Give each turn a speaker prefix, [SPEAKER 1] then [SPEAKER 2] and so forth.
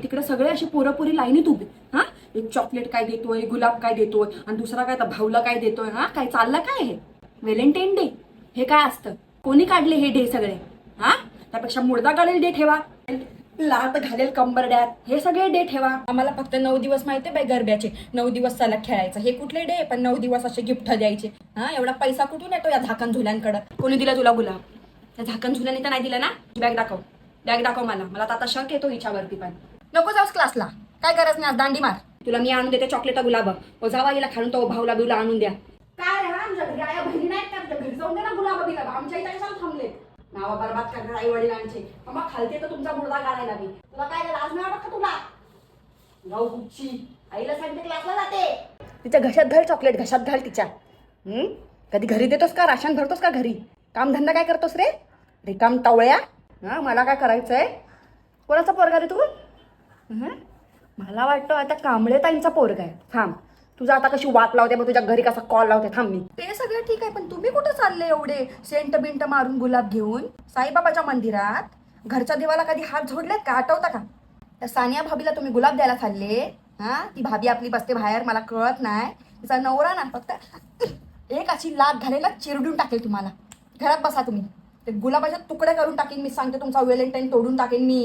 [SPEAKER 1] तिकडे सगळे असे पोरपुरी लाईनीत उभे. हा, एक चॉकलेट काय देतोय, गुलाब काय देतोय, आणि दुसरा काय तर भाऊला काय देतोय. हा, काय चाललं काय हे व्हॅलेंटाईन डे? हे काय असतं? कोणी काढले हे डे सगळे? हा, त्यापेक्षा मुर्दा काढेल डे ठेवा, लात घालेल कंबरड्यात, हे सगळे डे ठेवा. आम्हाला फक्त 9 दिवस माहितीये बाई गरब्याचे. 9 दिवस चला खेळायचं, हे कुठले डे? पण 9 दिवस असे गिफ्ट द्यायचे. हा, एवढा पैसा कुठून येतो या झाकण झुल्यांकडं? कोणी दिला तुला गुलाब? त्या झाकण झुल्याने तर नाही दिला ना? बॅग दाखव, बॅग दाखव मला तर आता शक येतो हिच्यावरती. पण नको जाऊस क्लासला, काय गरज नाही, दांडी मार. तुला मी आणून देते चॉकलेट गुलाब, जावा हिला खालून तो भाऊला बिवला आणून द्या. काय रे, आमच्या घरी आया बहिणी नाहीत का? घरी जाऊन दे ना गुलाब बिलाब. आमच्या इथे कशाला थांबले? नावा बरबाद करणार आई वडिलांचे. मग खालते तर तुमचा मुर्दा काढायला मी. तुला काय लाज नाही वाटत का तुला? जाऊ गुच्ची, आईला सांगते क्लासला जाते. तिच्या घशात घाल चॉकलेट, घशात घाल तिच्या. कधी घरी देतोस का? राशन भरतोस का घरी? कामधंदा काय करतोस रे? रिकाम टवळ्या. हा, मला काय करायचंय? कोणाचा पोरगा रे तू? मला वाटतं आता कांबळे ताईंचा पोरगा आहे. थांब, तुझा आता कशी वाट लावते, मग तुझ्या घरी कसा कॉल लावते. थांब मी. ते सगळं ठीक आहे, पण तुम्ही कुठे चालले एवढे सेंट बिंट मारून गुलाब घेऊन साईबाबाच्या मंदिरात? घरच्या देवाला कधी हात जोडलेत का? आठवता का? त्या सानिया भाभीला तुम्ही गुलाब द्यायला चालले. हा, ती भाभी आपली बसते बाहेर, मला कळत नाही. तिचा नवरा ना फक्त एक अशी लात घालेला चिरडून टाकेल तुम्हाला. घरात बसा तुम्ही. ते गुलाबाचे तुकडे करून टाकेन मी, सांगते. तुमचा व्हॅलेंटाईन तोडून टाकेन मी.